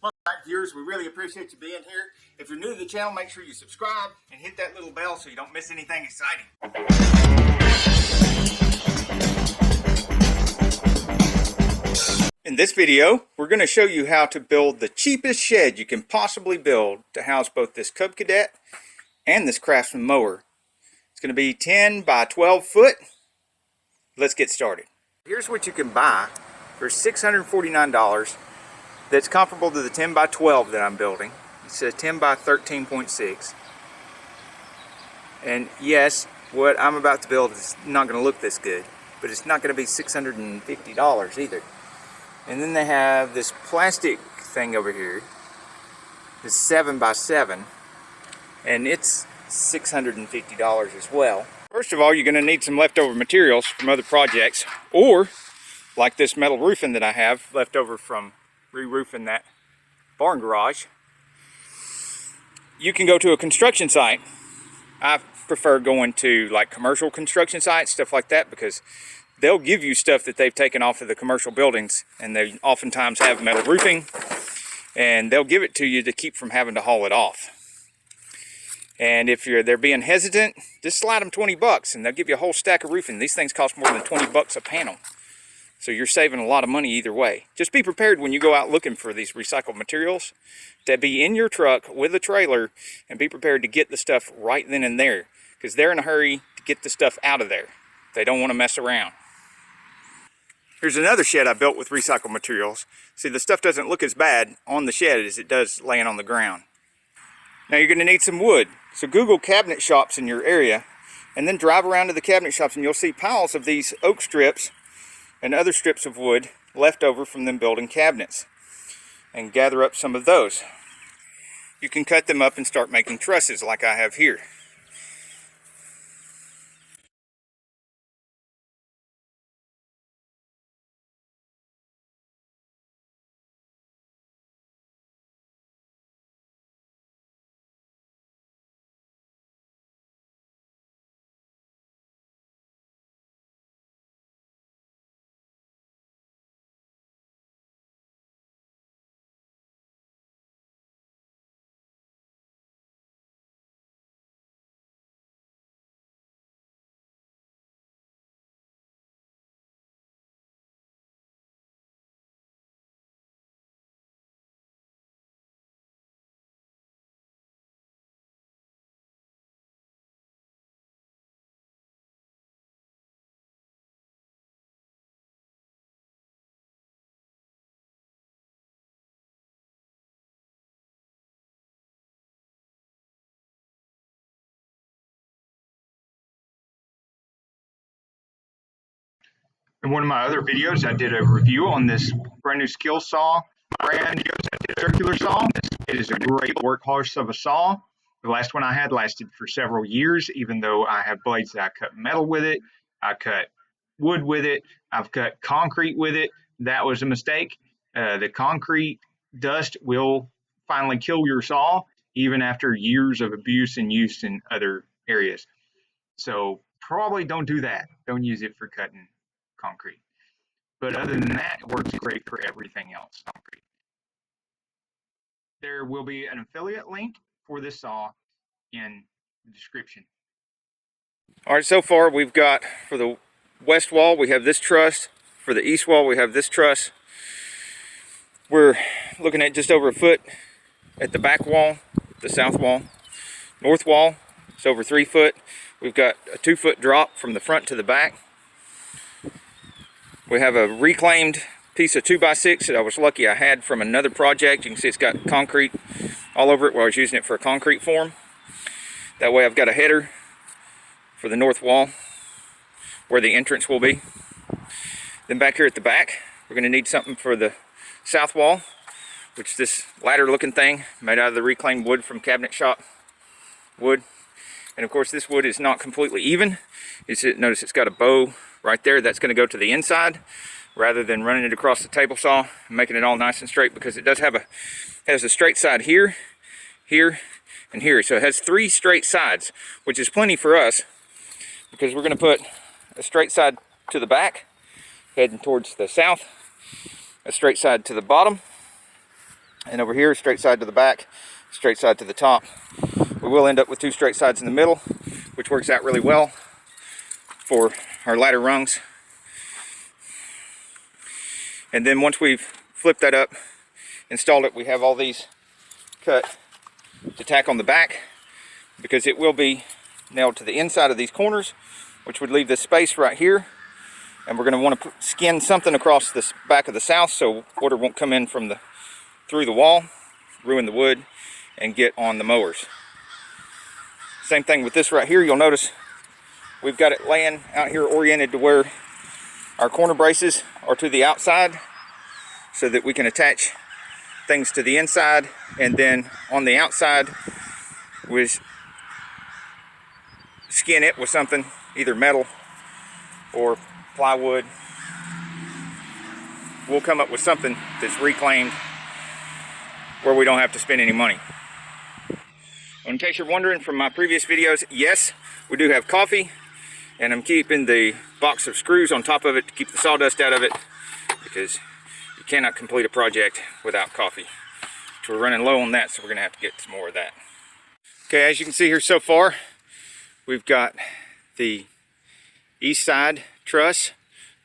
Alright, viewers, we really appreciate you being here. If you're new to the channel, make sure you subscribe and hit that little bell so you don't miss anything exciting. In this video, we're going to show you how to build the cheapest shed you can possibly build to house both this Cub Cadet and this Craftsman mower. It's going to be 10 by 12 foot. Let's get started. Here's what you can buy for $649 that's comparable to the 10 by 12 that I'm building. It's a 10 by 13.6. And yes, what I'm about to build is not going to look this good, but it's not going to be $650 either. And then they have this plastic thing over here, this 7 by 7, and it's $650 as well. First of all, you're going to need some leftover materials from other projects, or like this metal roofing that I have left over from re-roofing that barn garage. You can go to a construction site. I prefer going to like commercial construction sites, stuff like that, because they'll give you stuff that they've taken off of the commercial buildings, and they oftentimes have metal roofing, and they'll give it to you to keep from having to haul it off. And if they're being hesitant, just slide them 20 bucks and they'll give you a whole stack of roofing. These things cost more than 20 bucks a panel. So you're saving a lot of money either way. Just be prepared when you go out looking for these recycled materials to be in your truck with a trailer, and be prepared to get the stuff right then and there, because they're in a hurry to get the stuff out of there. They don't want to mess around. Here's another shed I built with recycled materials. See, the stuff doesn't look as bad on the shed as it does laying on the ground. Now you're going to need some wood. So Google cabinet shops in your area, and then drive around to the cabinet shops, and you'll see piles of these oak strips and other strips of wood left over from them building cabinets, and gather up some of those. You can cut them up and start making trusses like I have here. In one of my other videos, I did a review on this brand new skill saw, brand new circular saw. It is a great workhorse of a saw. The last one I had lasted for several years, even though I have blades that I cut metal with it, I cut wood with it, I've cut concrete with it. That was a mistake. The concrete dust will finally kill your saw, even after years of abuse and use in other areas. So probably don't do that. Don't use it for cutting concrete. But other than that, it works great for everything else. Concrete. There will be an affiliate link for this saw in the description. All right, so far we've got, for the west wall, we have this truss. For the east wall, we have this truss. We're looking at just over a foot at the back wall, the south wall. North wall, it's over 3 foot. We've got a 2 foot drop from the front to the back. We have a reclaimed piece of 2x6 that I was lucky I had from another project. You can see it's got concrete all over it where I was using it for a concrete form. That way I've got a header for the north wall where the entrance will be. Then back here at the back, we're going to need something for the south wall, which is this ladder looking thing made out of the reclaimed wood from cabinet shop wood. And of course this wood is not completely even. Notice it's got a bow right there. That's going to go to the inside rather than running it across the table saw and making it all nice and straight, because it does have has a straight side here, here, and here. So it has 3 straight sides, which is plenty for us, because we're going to put a straight side to the back heading towards the south, a straight side to the bottom, And over here, straight side to the back, straight side to the top. We will end up with 2 straight sides in the middle, which works out really well for our ladder rungs. And then once we've flipped that up, installed it, we have all these cut to tack on the back, because it will be nailed to the inside of these corners, which would leave this space right here. And we're going to want to skin something across this back of the south so water won't come in from through the wall, ruin the wood, and get on the mowers. Same thing with this right here. You'll notice we've got it laying out here oriented to where our corner braces are to the outside, so that we can attach things to the inside, and then on the outside we skin it with something, either metal or plywood. We'll come up with something that's reclaimed where we don't have to spend any money. In case you're wondering from my previous videos, yes, we do have coffee, and I'm keeping the box of screws on top of it to keep the sawdust out of it, because you cannot complete a project without coffee. So we're running low on that, so we're going to have to get some more of that. Okay, as you can see here so far, we've got the east side truss,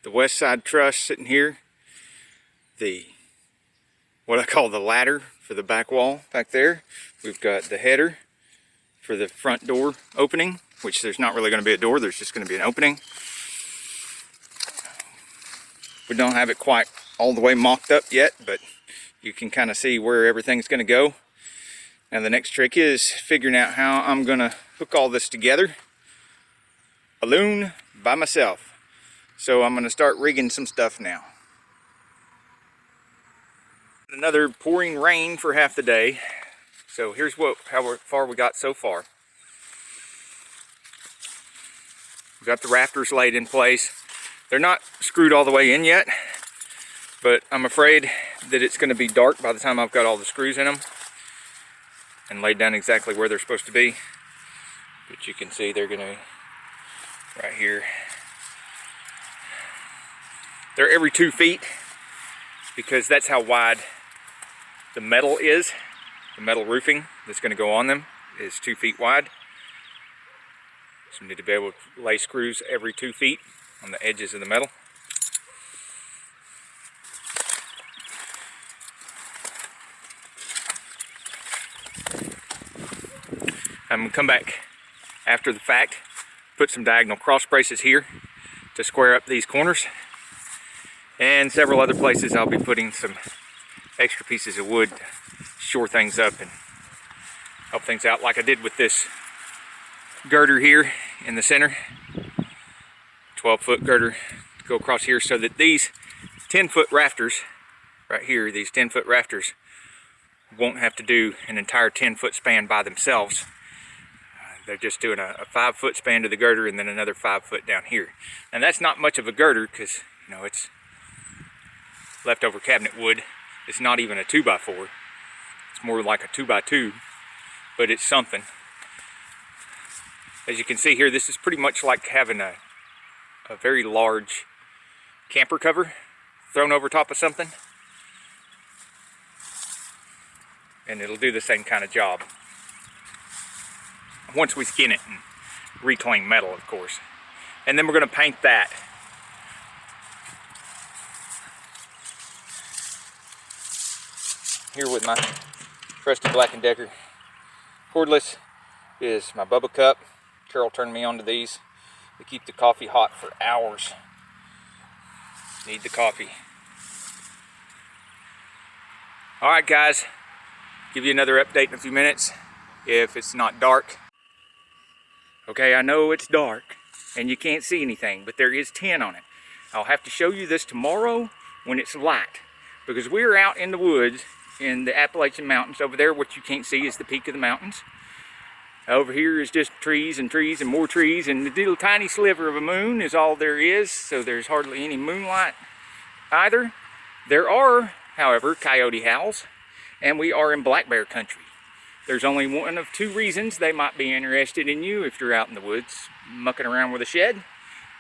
the west side truss sitting here, what I call the ladder for the back wall back there. We've got the header for the front door opening, which there's not really going to be a door, there's just going to be an opening. We don't have it quite all the way mocked up yet, but you can kind of see where everything's going to go. Now the next trick is figuring out how I'm going to hook all this together alone by myself. So I'm going to start rigging some stuff now. Another pouring rain for half the day. So here's how far we got so far. We've got the rafters laid in place. They're not screwed all the way in yet, but I'm afraid that it's going to be dark by the time I've got all the screws in them and laid down exactly where they're supposed to be. But you can see they're going to be right here. They're every 2 feet, because that's how wide the metal is. The metal roofing that's going to go on them is 2 feet wide. So we need to be able to lay screws every 2 feet on the edges of the metal. I'm going to come back after the fact, put some diagonal cross braces here to square up these corners, and several other places I'll be putting some extra pieces of wood to shore things up and help things out, like I did with this girder here in the center. 12-foot girder to go across here, so that these 10-foot rafters right here, these 10-foot rafters, won't have to do an entire 10-foot span by themselves. They're just doing a 5-foot span to the girder and then another 5 foot down here. And that's not much of a girder, because you know, it's leftover cabinet wood. It's not even a 2x4. It's more like a 2x2, but it's something. As you can see here, this is pretty much like having a very large camper cover thrown over top of something, and it'll do the same kind of job once we skin it and reclaim metal, of course. And then we're going to paint that. Here with my trusty Black & Decker cordless is my Bubba Cup. Carol turned me onto these. They keep the coffee hot for hours. Need the coffee. Alright guys, give you another update in a few minutes if it's not dark. Okay, I know it's dark and you can't see anything, but there is 10 on it. I'll have to show you this tomorrow when it's light, because we're out in the woods in the Appalachian Mountains. Over there, what you can't see is the peak of the mountains. Over here is just trees and trees and more trees, and the little tiny sliver of a moon is all there is, so there's hardly any moonlight either. There are, however, coyote howls, and we are in black bear country. There's only one of 2 reasons they might be interested in you if you're out in the woods mucking around with a shed,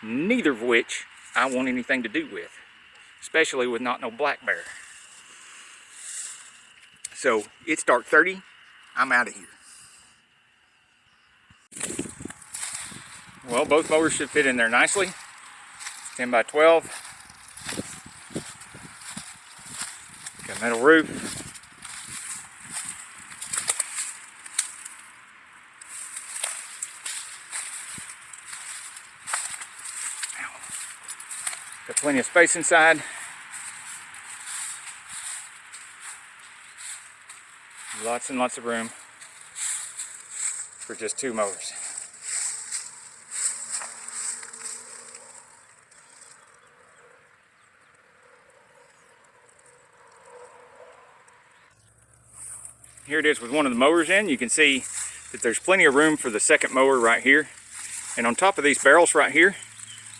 neither of which I want anything to do with, especially with not no black bear. So it's dark 30. I'm out of here. Well, both mowers should fit in there nicely. 10 by 12. Got a metal roof. Got plenty of space inside. Lots and lots of room for just 2 mowers. Here it is with one of the mowers in. You can see that there's plenty of room for the second mower right here. And on top of these barrels right here,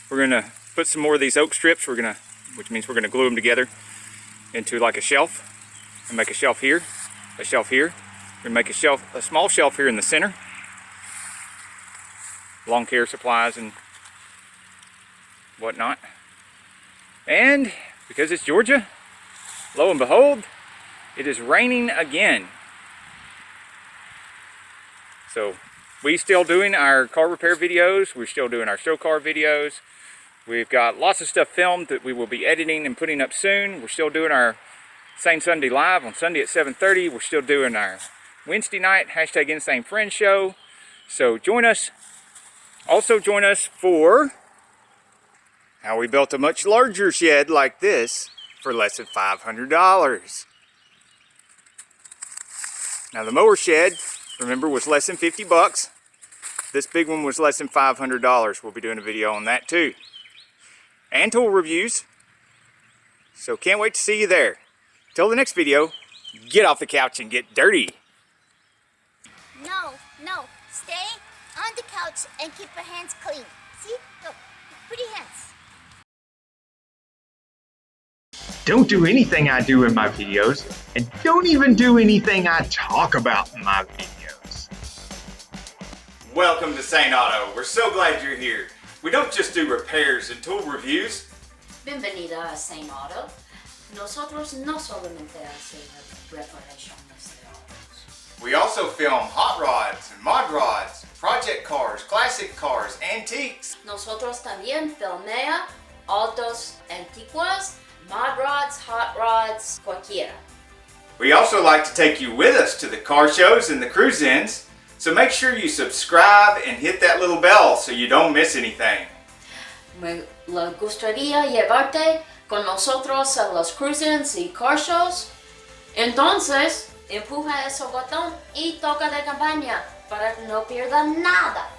we're gonna put some more of these oak strips. Which means we're gonna glue them together into like a shelf, and make a shelf here, a shelf here. We're gonna make a small shelf here in the center. Lawn care supplies and whatnot. And because it's Georgia, lo and behold, it is raining again. So we're still doing our car repair videos. We're still doing our show car videos. We've got lots of stuff filmed that we will be editing and putting up soon. We're still doing our Sane Sunday Live on Sunday at 7:30. We're still doing our Wednesday night #Insane Friends show. So join us. Also join us for how we built a much larger shed like this for less than $500. Now the mower shed, remember, was less than 50 bucks. This big one was less than $500. We'll be doing a video on that too. And tool reviews. So can't wait to see you there. Till the next video, get off the couch and get dirty. No, stay on the couch and keep your hands clean. See? Look, pretty hands. Don't do anything I do in my videos, and don't even do anything I talk about in my videos. Welcome to Saneauto. We're so glad you're here. We don't just do repairs and tool reviews. Bienvenida a Saneauto. Nosotros no solamente hacemos reparaciones de autos. We also film hot rods and mod rods, project cars, classic cars, antiques. Nosotros también filmea autos antiguos, mod rods, hot rods, cualquiera. We also like to take you with us to the car shows and the cruise-ins, so make sure you subscribe and hit that little bell so you don't miss anything. Me gustaría llevarte con nosotros a los cruisings y car shows. Entonces, empuja ese botón y toca de campaña para que no pierda nada.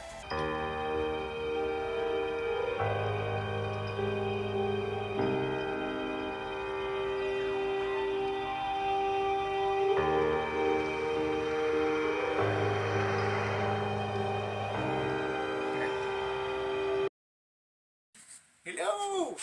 Hello!